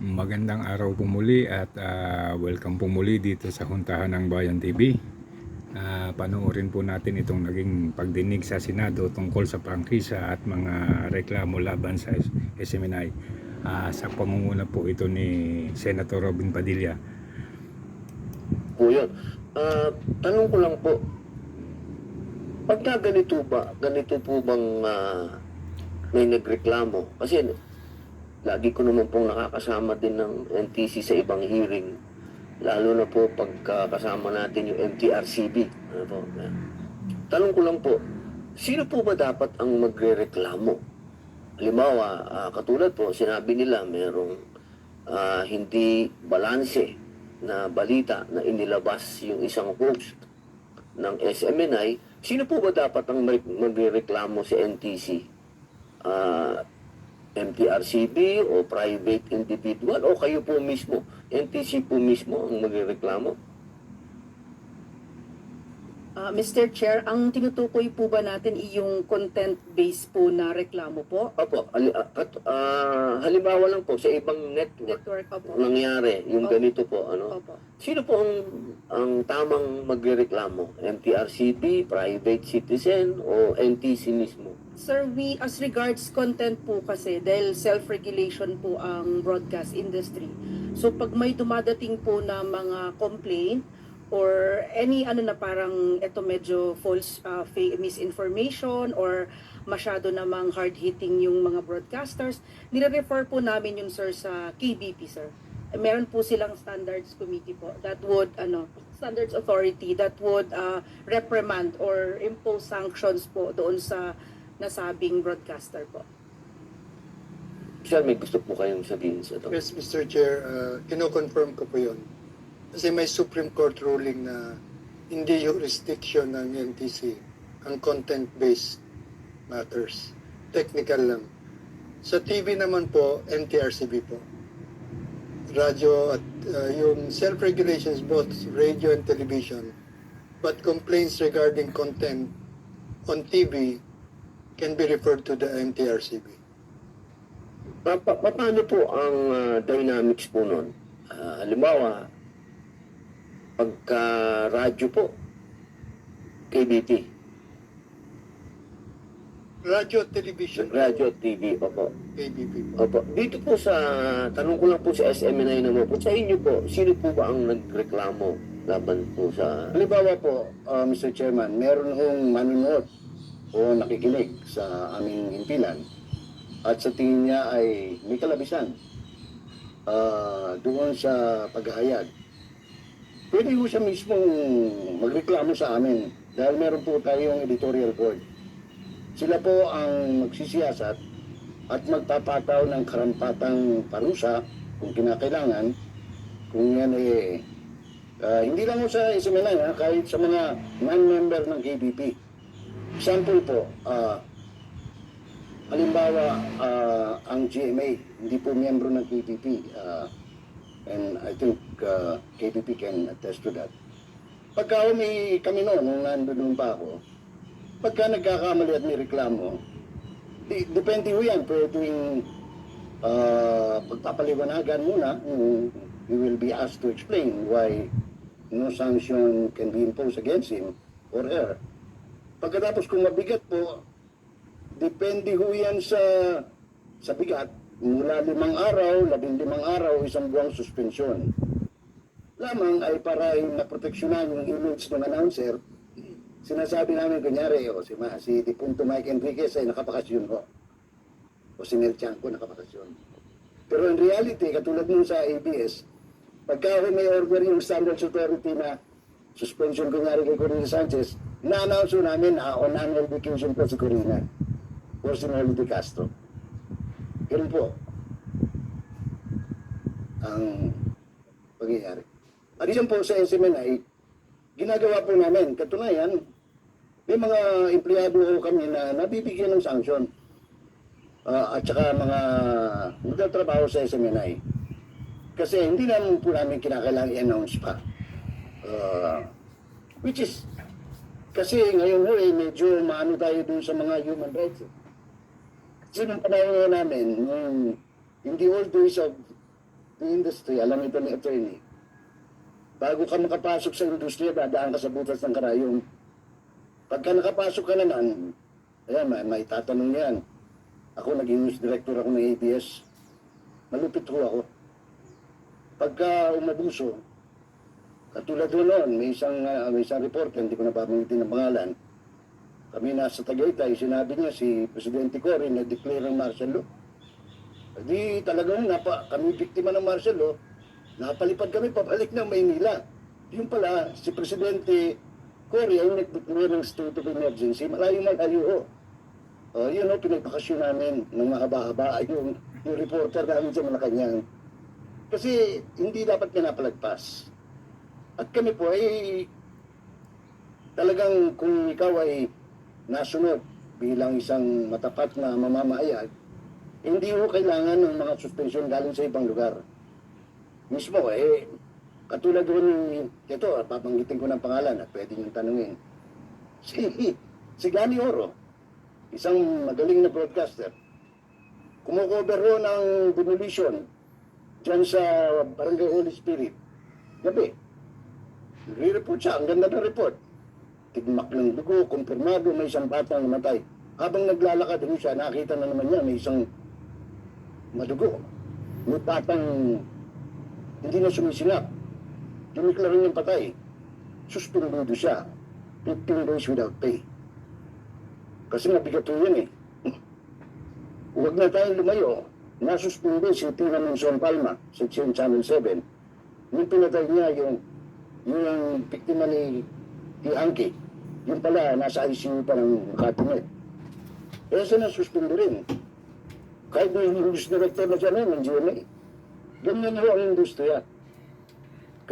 Magandang araw po muli at welcome po muli dito sa Huntahan ng Bayan TV. Panoorin po natin itong naging pagdinig sa Senado tungkol sa prangkisa at mga reklamo laban sa SMNI. Sa pangunguna po ito ni Senator Robin Padilla. Po yun. Tanong ko lang po, pagka ganito po bang may nagreklamo? Kasi lagi ko naman pong nakakasama din ng NTC sa ibang hearing, lalo na po pagkakasama natin yung MTRCB. Ano po? Tanong ko lang po, sino po ba dapat ang magrereklamo? Halimbawa, katulad po, sinabi nila merong hindi balanse na balita na inilabas yung isang host ng SMNI. Sino po ba dapat ang magrereklamo sa NTC? MTRCB o private individual o kayo po mismo? NTC po mismo ang magrereklamo? Mr. Chair, ang tinutukoy po ba natin yung content-based po na reklamo po? Opo, halimbawa lang po sa ibang network Opo. nangyari yung Opo. ganito po, ano? Opo. Sino po ang tamang magrereklamo? MTRCB, private citizen o NTC mismo? Sir, we as regards content po kasi dahil self-regulation po ang broadcast industry. So pag may dumadating po na mga complaint or any na parang ito medyo false misinformation or masyado namang hard-hitting yung mga broadcasters, nire-refer po namin yun sir sa KBP sir. Meron po silang standards committee po that would standards authority that would reprimand or impose sanctions po doon sa nasabing broadcaster po. Sir, may gusto po kayong sabihin sa ito? Yes, Mr. Chair, kino-confirm ko po yun. Kasi may Supreme Court ruling na hindi jurisdiction ng NTC ang content-based matters. Technical lang. Sa TV naman po, NTRCB po. Radio at yung self-regulations both radio and television, but complaints regarding content on TV can be referred to the NTRCB. Paano po ang dynamics po nun? Halimbawa, pagka radyo po, KBP. Radio at television. Radio at TV, opo. KBP po. Opo. Dito po sa, tanong ko lang po sa SMNI naman po, sa inyo po, sino po ba ang nagreklamo laban po sa... Halimbawa po, Mr. Chairman, meron hong manunood o nakikinig sa aming himpilan at sa tingin niya ay may kalabisan doon sa paghahayag. Pwede po siya mismong magreklamo sa amin dahil meron po tayong editorial board. Sila po ang magsisiyasat at magpapataw ng karampatang parusa kung kinakailangan, kung yan hindi lang po sa SMNI, kahit sa mga non-member ng KBP. Example po, halimbawa, ang GMA, hindi po miyembro ng KBP, and I think KBP can attest to that. Pagka kami noon, nung nandun pa ako, pagka nagkakamali at may reklamo, depende ho yan, pwedeng pagpapaliwanagan muna, you will be asked to explain why no sanction can be imposed against him or her. Pagkatapos kung mabigat po, depende ho yan sa bigat. Mula 5 araw, 15 araw, 1 buwang suspensyon. Lamang ay para naproteksyonan yung image ng announcer, sinasabi namin kunyari, si Dipunto Mike Enriquez ay nakapakasyon ho. O si Nel Chanco nakapakasyon. Pero in reality, katulad nung sa ABS, pagka may order yung Standards Authority na suspension kunyari kay Corina Sanchez, na-announce namin na on annual vacation po si Corina o si Nolity Castro. Ganun po ang pangyayari. At yan po sa SMNI, ginagawa po namin. Katunayan, may mga empleyado kami na nabibigyan ng sanksyon at saka mga nagtatrabaho sa SMNI. Kasi hindi naman po namin kinakailangan i-announce pa. Which is, kasi ngayon medyo maano tayo dun sa mga human rights. Kasi nung panahon namin, in the old days of ng industry, alam ito ni attorney, bago ka makapasok sa industriya, dadaan ka sa butas ng karayom. Pagka nakapasok ka naman, ayan, may tatanong yan. Ako, naging news director ako ng ABS. Malupit ho ako. Pagka umabuso, katulad ho noon, may isang reporter, hindi ko nababangitin ng pangalan. Kami nasa Tagaytay, sinabi niya si Presidente Cory na declare ang martial law. Di talagang kami biktima ng martial law, napalipad kami pabalik ng Maynila. Yung pala, si Presidente Cory ay nag-declare ng state of emergency, malayo-malayo ho. Yun ho, pinagpakasyon namin ng mahaba-haba yung reporter namin sa Malacanang. Kasi hindi dapat pinapalagpas. At kami po ay talagang kung ikaw ay nasunod bilang isang matapat na mamamahayag, hindi mo kailangan ng mga suspensyon galing sa ibang lugar. Mismo, katulad doon, ito, papanggitin ko ng pangalan at pwede niyong tanungin. Si Gani Oro, isang magaling na broadcaster, kumukover ho ng demolition dyan sa Barangay Holy Spirit. Gabi, nagre-report siya, ang ganda ng report. Tigmak ng dugo, kumpirmado, may isang batang namatay. Habang naglalakad rin siya, nakita na naman niya, may isang madugo. May batang hindi na sumisilap. Dumikla rin yung patay. Suspendido siya. 15 days without pay. Kasi mabigat yun eh. Huwag na tayong lumayo. Nasuspindi si Tina Monson Palma sa Channel 7. Yung pinatay niya yung biktima ni Angki. Yung pala, nasa ICU pa ng Makatinet. Kaya na suspindi rin. Kahit may news director na siya ng GMA. Ganyan ho ang industriya.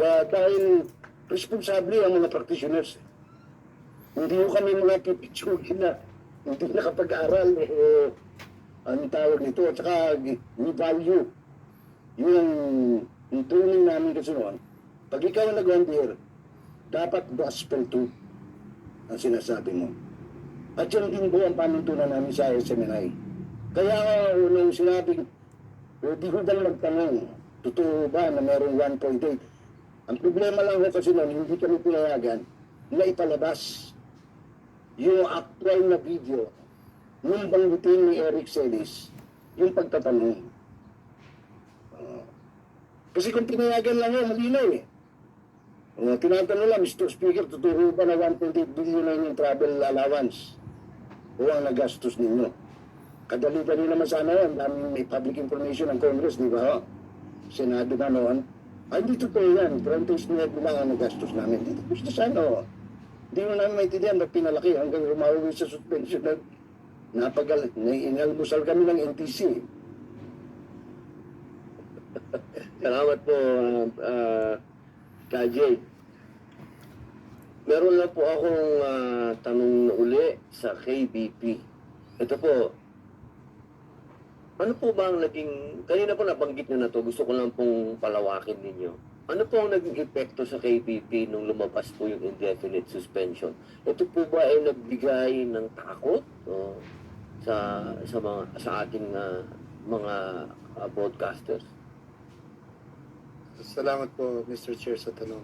Dahil responsable ang mga practitioners. Hindi ho kami mga pipitsukin na hindi nakapag-aral ang tawag nito. At saka we value yung training namin kasi noon. Pag ikaw ang nag-volunteer, dapat gospel to ang sinasabi mo. At yun din po ang panuntunan namin sa SMNI. Kaya nung sinabi, di ko dala nagtanong, totoo ba na merong 1.8? Ang problema lang ho kasi noon, hindi kami pinayagan na ipalabas yung actual na video nung banggitin ni Eric Celis, yung pagtatanong. Kasi kung pinayagan lang ho, malinaw eh. Tinatanong lang, Mr. Speaker, totoo ba na 1.8 billion na yung travel allowance? O ang nagastos ninyo? Kadalitan nyo naman sana yun, daming may public information ng Congress, di ba? Senado na noon. Ay, hindi totoo yan. 36 million lang ang nagastos namin. Dito gusto sana, Hindi mo namin maintindihan na pinalaki hanggang rumawi sa suspension na inalmusal kami ng NTC. Salamat po, Kajay. Meron lang po akong tanong na uli sa KBP. Ito po, ano po ba ang naging, kanina po nabanggit nyo na to, gusto ko lang pong palawakin ninyo. Ano po ang naging epekto sa KBP nung lumabas po yung indefinite suspension? Ito po ba ay nagbigay ng takot sa ating mga broadcasters? Salamat po, Mr. Chair, sa tanong.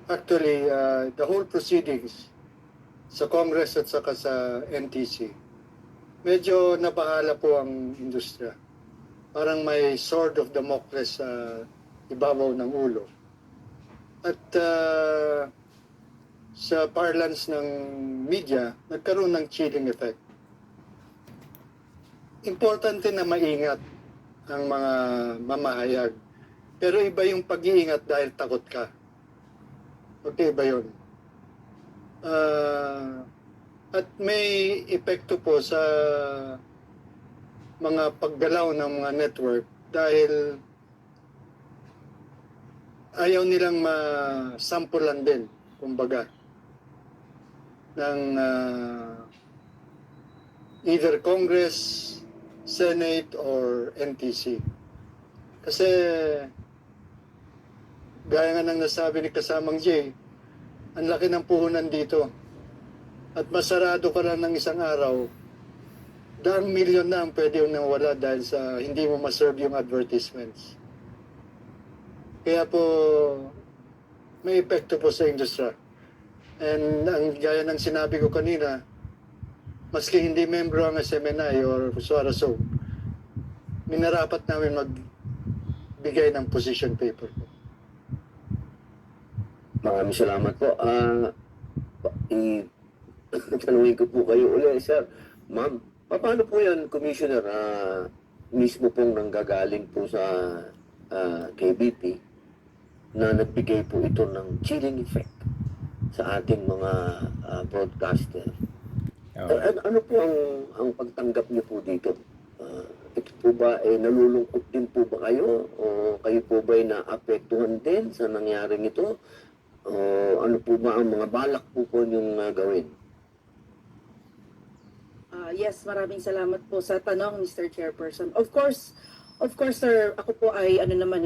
Actually, the whole proceedings sa Congress at saka sa NTC, medyo nabahala po ang industriya. Parang may sword of Damocles sa ibabaw ng ulo. At sa parlance ng media, nagkaroon ng chilling effect. Importante na maingat ang mga mamahayag. Pero iba yung pag-iingat dahil takot ka. Okay ba yun? At may epekto po sa mga paggalaw ng mga network dahil ayaw nilang masampulan din, kumbaga, ng either Congress, Senate, or NTC. Kasi gaya nga ng nasabi ni Kasamang Jay, ang laki ng puhunan dito. At masarado ka lang ng isang araw, 10 milyon na ang pwede yung nawala dahil sa hindi mo maserve yung advertisements. Kaya po may epekto po sa industriya. And ang gaya ng sinabi ko kanina, maski hindi membro ang SMNI or Suarezov, minarapat namin magbigay ng position paper po. Maraming salamat po. Tanungin ko po kayo ulit, sir. Ma'am, paano po yan, Commissioner, mismo pong nanggagaling po sa KBP na nagbigay po ito ng chilling effect sa ating mga broadcaster? Ano po ang pagtanggap niyo po dito? Ito po ba nalulungkot din po ba kayo? O kayo po ba naapektuhan din sa nangyaring ito? O ano po ba ang mga balak po niyong gawin? Yes, maraming salamat po sa tanong, Mr. Chairperson. Of course, sir, ako po ay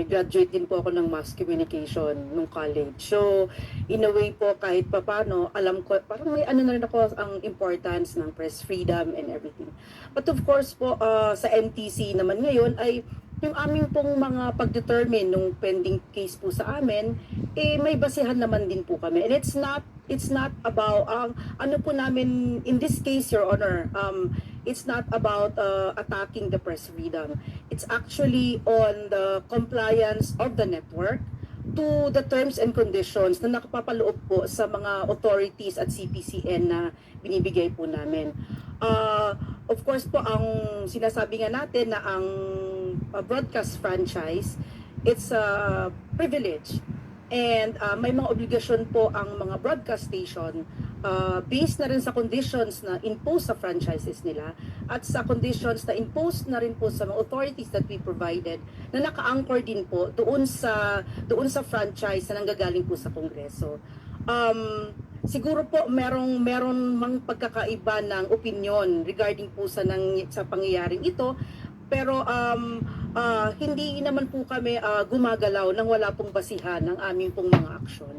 graduate din po ako ng mass communication nung college. So, in a way po, kahit papano, alam ko, parang may na rin ako ang importance ng press freedom and everything. But of course po, sa MTC naman ngayon ay yung aming pong mga pag-determine nung pending case po sa amin, may basehan naman din po kami. And it's not about, ano po namin, in this case, Your Honor, it's not about attacking the press freedom. It's actually on the compliance of the network to the terms and conditions na nakapapaloob po sa mga authorities at CPCN na binibigay po namin. Of course po, ang sinasabi nga natin na ang broadcast franchise, it's a privilege. And may mga obligasyon po ang mga broadcast station based na rin sa conditions na impose sa franchises nila at sa conditions na impose na rin po sa mga authorities that we provided na naka-anchor din po doon sa franchise na nanggagaling po sa Kongreso. Siguro po meron mang pagkakaiba ng opinion regarding po sa pangyayaring ito, pero hindi naman po kami gumagalaw nang wala pong basihan ng aming pong mga aksyon.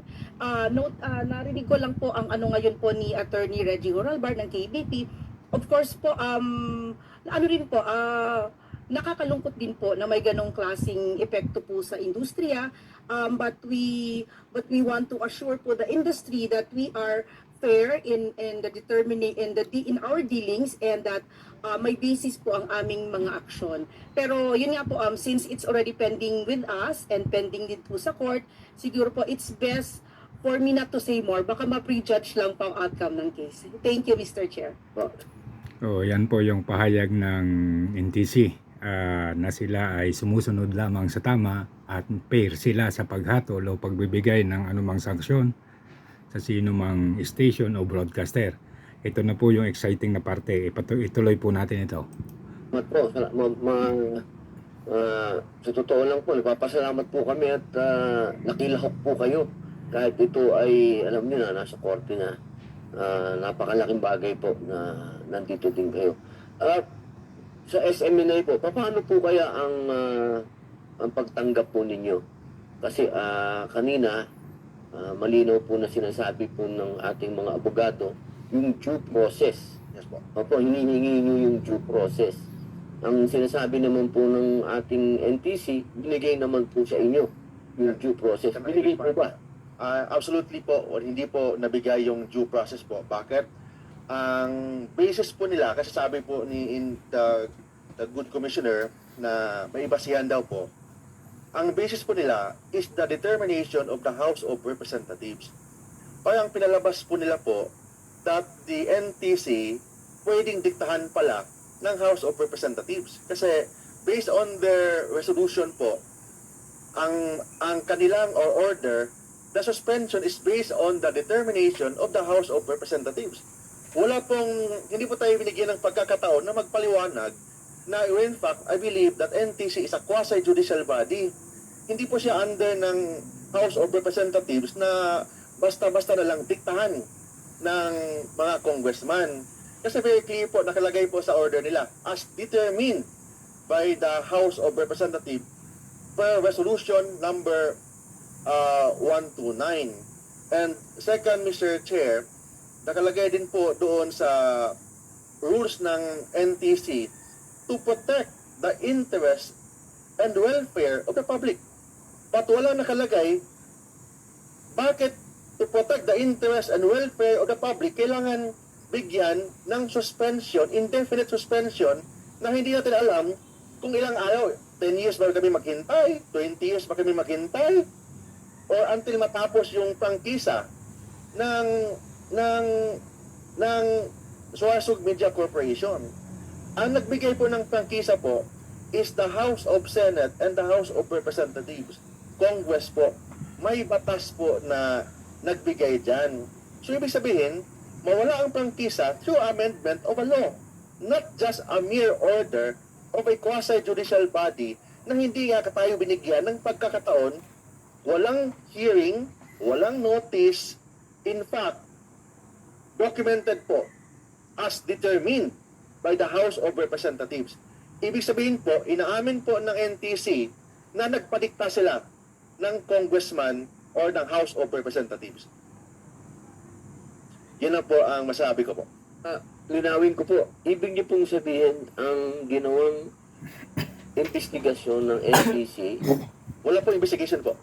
Narinig ko lang po ang ngayon po ni Attorney Reggie Horalbar ng KBP. Of course po, nakakalungkot din po na may ganong klaseng epekto po sa industriya. But we want to assure po the industry that we are fair in our dealings and that may basis po ang aming mga aksyon. Pero yun nga po, since it's already pending with us and pending din po sa court, siguro po it's best for me not to say more. Baka ma-prejudge lang po ang outcome ng case. Thank you, Mr. Chair. So, yan po yung pahayag ng NTC na sila ay sumusunod lamang sa tama at fair sila sa paghatol o pagbibigay ng anumang sanksyon sa sino mang station o broadcaster. Ito na po yung exciting na parte. Ituloy po natin ito. Sa totoo lang po, nagpapasalamat po kami at nakilahok po kayo. Kahit ito ay, alam niyo na, nasa korte na. Napakalaking bagay po na nandito din kayo. Sa SMNA po, paano po kaya ang pagtanggap po ninyo? Kasi kanina, malinaw po na sinasabi po ng ating mga abogado, yung due process. Yes po. Opo, hinihingi nyo yung due process. Ang sinasabi naman po ng ating NTC, binigay naman po sa inyo yung due process. Binigay po ba? Absolutely po, or hindi po nabigay yung due process po. Bakit? Ang basis po nila, kasi sabi po ni the good commissioner na may basihan daw po, ang basis po nila is the determination of the House of Representatives. Parang pinalabas po nila po that the NTC pwedeng diktahan pala ng House of Representatives. Kasi based on their resolution po, ang kanilang order, the suspension is based on the determination of the House of Representatives. Hindi po tayo binigyan ng pagkakataon na magpaliwanag na in fact, I believe that NTC is a quasi-judicial body. Hindi po siya under ng House of Representatives na basta-basta na lang diktahan ng mga congressman. Kasi very clear po, nakalagay po sa order nila, as determined by the House of Representatives per resolution number 129. And second, Mr. Chair, nakalagay din po doon sa rules ng NTC to protect the interest and welfare of the public. But walang nakalagay, bakit to protect the interest and welfare of the public, kailangan bigyan ng suspension, indefinite suspension, na hindi natin alam kung ilang araw, 10 years ba kami maghintay, 20 years ba kami maghintay, or until matapos yung prangkisa ng Suasug Media Corporation. Ang nagbigay po ng prangkisa po is the House of Senate and the House of Representatives. Congress po. May batas po na nagbigay dyan. So, ibig sabihin, mawala ang prangkisa through amendment of a law. Not just a mere order of a quasi-judicial body na hindi nga tayo binigyan ng pagkakataon, walang hearing, walang notice. In fact, documented po as determined by the House of Representatives. Ibig sabihin po, inaamin po ng NTC na nagpadikta sila ng congressman or ng House of Representatives. Yan na po ang masabi ko po. Linawin ko po, ibig niyo pong sabihin ang ginawang investigasyon ng NTC, Wala po investigation po.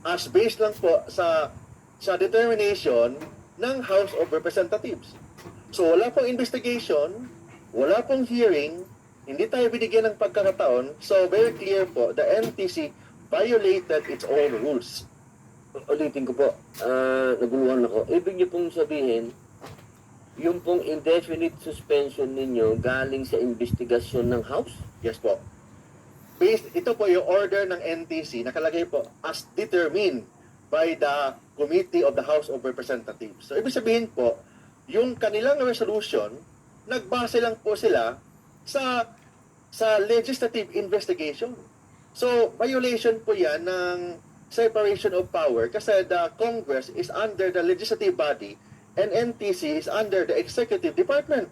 As based lang po sa determination ng House of Representatives. So wala pong investigation, wala pong hearing, hindi tayo binigyan ng pagkakataon. So very clear po, the NTC violated its own rules. ulitin ko po, naguluhan ako. Ibig niyo pong sabihin, yung pong indefinite suspension ninyo galing sa investigasyon ng House? Yes po. Ito po yung order ng NTC, nakalagay po as determined by the Committee of the House of Representatives. So ibig sabihin po, yung kanilang resolution, nagbase lang po sila sa legislative investigation. So violation po yan ng separation of power kasi the Congress is under the legislative body and NTC is under the executive department.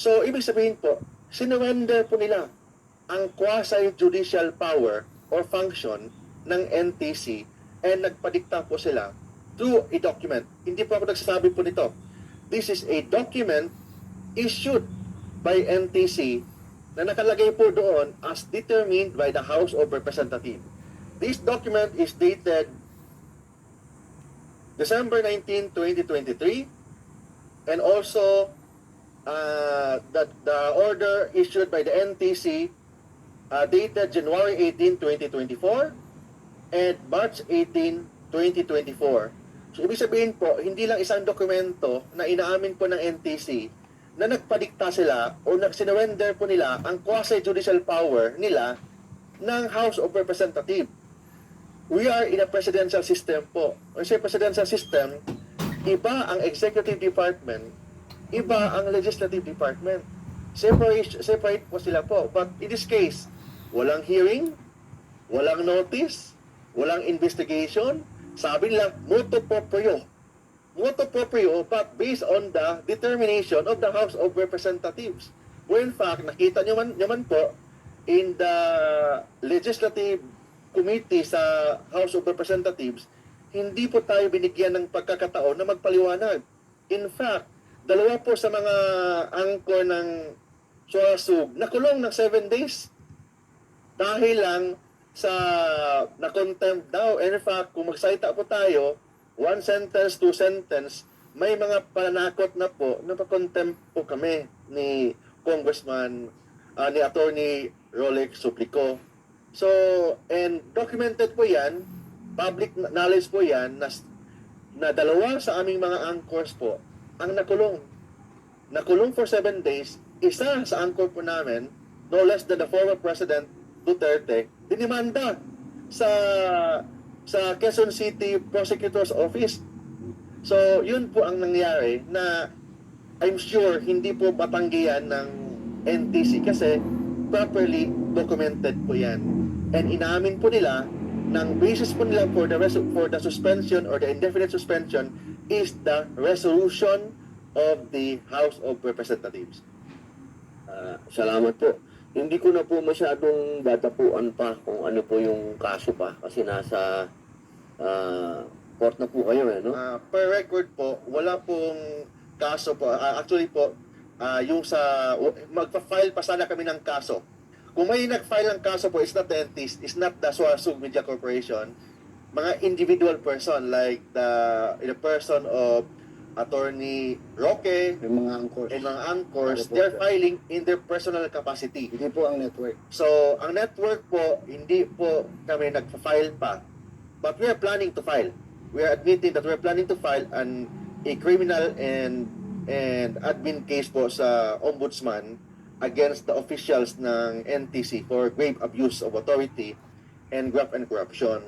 So ibig sabihin po, sinurrender po nila ang quasi-judicial power or function ng NTC and nagpadikta po sila through a document. Hindi po ako nagsasabi po nito. This is a document issued by NTC na nakalagay po doon as determined by the House of Representatives. This document is dated December 19, 2023 and also that the order issued by the NTC dated January 18, 2024 and March 18, 2024. So, ibig sabihin po, hindi lang isang dokumento na inaamin po ng NTC na nagpadikta sila o nagsinurrender po nila ang quasi-judicial power nila ng House of Representatives. We are in a presidential system po. Or sa presidential system, iba ang executive department, iba ang legislative department. Separate po sila po. But in this case, walang hearing, walang notice, walang investigation. Sabi nila, motu proprio. Motu proprio, but based on the determination of the House of Representatives. Where in fact, nakita naman po in the legislative committee sa House of Representatives, hindi po tayo binigyan ng pagkakataon na magpaliwanag. In fact, dalawa po sa mga angkor ng Suasug nakulong ng 7 days dahil lang sa na-contempt daw. And in fact, kung magsalita po tayo, 1 sentence, 2 sentence, may mga panakot na po na pa-contempt po kami ni Congressman, ni Attorney Rolex Suplico. So, and documented po yan, public knowledge po yan, na dalawa sa aming mga anchors po ang nakulong. Nakulong for 7 days, isa sa anchor po namin, no less than the former President Duterte, dinimanda sa Quezon City Prosecutor's Office. So, yun po ang nangyari na I'm sure hindi po matanggihan ng NTC kasi properly documented po yan. And inamin po nila ng basis po nila for the suspension or the indefinite suspension is the resolution of the House of Representatives. Salamat po. Hindi ko na po masyadong datapuan pa kung ano po yung kaso pa kasi nasa court na po kayo no? Per record po, wala pong kaso po. Actually po, yung magpa-file pa sana kami ng kaso. kung may nag-file ng kaso po, it's not the dentist, it's not the Suarsug Media Corporation, mga individual person like the person of Attorney Roque Yung mga angkors. and mga anchors, they're filing in their personal capacity. Hindi po ang network. So, ang network po, hindi po kami nagpa-file pa. But we are planning to file. We are admitting that we are planning to file a criminal and admin case po sa Ombudsman against the officials ng NTC for grave abuse of authority and graft and corruption.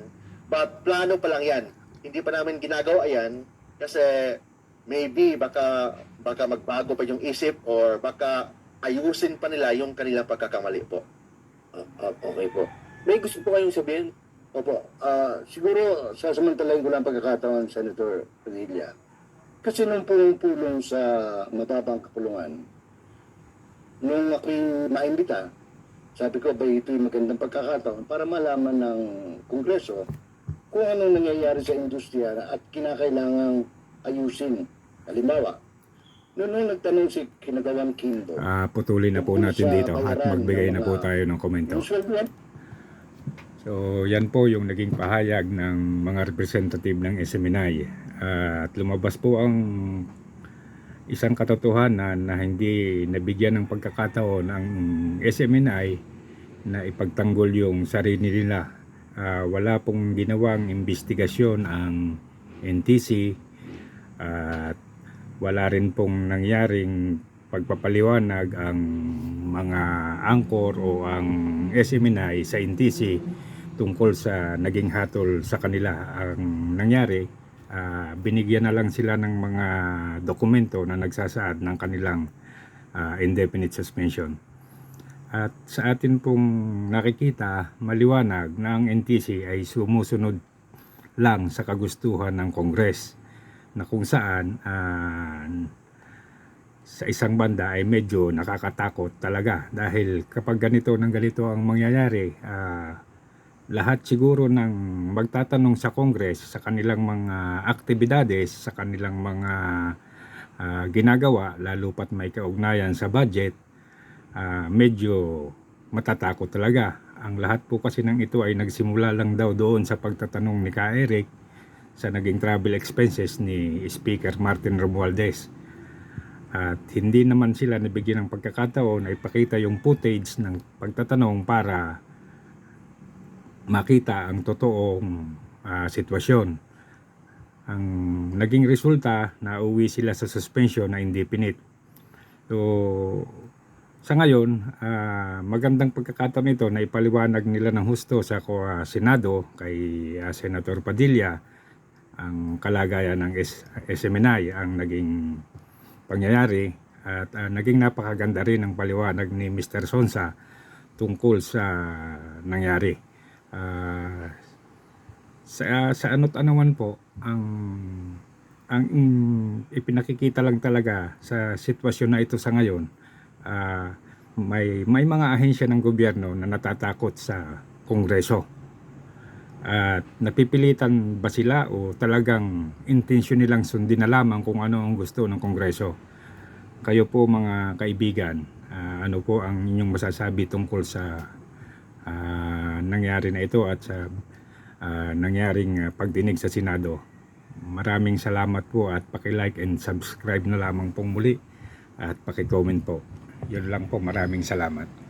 But plano pa lang yan. Hindi pa namin ginagawa yan kasi maybe baka magbago pa yung isip or baka ayusin pa nila yung kanilang pagkakamali po. Okay po. May gusto po kayong sabihin? Opo, siguro sasamantalahin ko lang pagkakataon, Senator Padilla. Kasi nung pulong-pulong sa mababang kapulungan, nung ako'y maimbita, sabi ko ba ito'y magandang pagkakataon para malaman ng Kongreso kung anong nangyayari sa industriya at kinakailangang ayusin. Halimbawa, noong nagtanong si Kinagawan Kimbo, Putulin na po natin dito at magbigay na po tayo ng komento. usual yan, So yan po yung naging pahayag ng mga representative ng SMNI. At lumabas po ang isang katotohanan na hindi nabigyan ng pagkakataon ang SMNI na ipagtanggol yung sarili nila. Wala pong ginawang investigasyon ang NTC at wala rin pong nangyaring pagpapaliwanag ang mga angkor o ang SMNI sa NTC tungkol sa naging hatol sa kanila. Ang nangyari, binigyan na lang sila ng mga dokumento na nagsasaad ng kanilang indefinite suspension. At sa atin pong nakikita, maliwanag na ang NTC ay sumusunod lang sa kagustuhan ng Congress, na kung saan sa isang banda ay medyo nakakatakot talaga dahil kapag ganito ang mangyayari, lahat siguro ng magtatanong sa Congress sa kanilang mga aktibidades, sa kanilang mga ginagawa, lalo pat may kaugnayan sa budget, medyo matatakot talaga. Ang lahat po kasi ng ito ay nagsimula lang daw doon sa pagtatanong ni Ka Eric sa naging travel expenses ni Speaker Martin Romualdez. At hindi naman sila nabigyan ng pagkakataon na ipakita yung footage ng pagtatanong para makita ang totoong sitwasyon. Ang naging resulta, nauwi sila sa suspension na indefinite. So, sa ngayon, magandang pagkakataon ito na ipaliwanag nila ng husto sa Senado kay Senator Padilla ang kalagayan ng SMNI, ang naging pangyayari, at naging napakaganda rin ang paliwanag ni Mr. Sonsa tungkol sa nangyari. Sa ano't anuman po, ang ipinakikita lang talaga sa sitwasyon na ito sa ngayon, may mga ahensya ng gobyerno na natatakot sa Kongreso. At napipilitan ba sila o talagang intensyon nilang sundin na lamang kung ano ang gusto ng Kongreso? Kayo po mga kaibigan, ano po ang inyong masasabi tungkol sa nangyari na ito at sa nangyaring pagdinig sa Senado? Maraming salamat po at paki-like and subscribe na lamang pong muli at paki-comment po. Yun lang po, maraming salamat.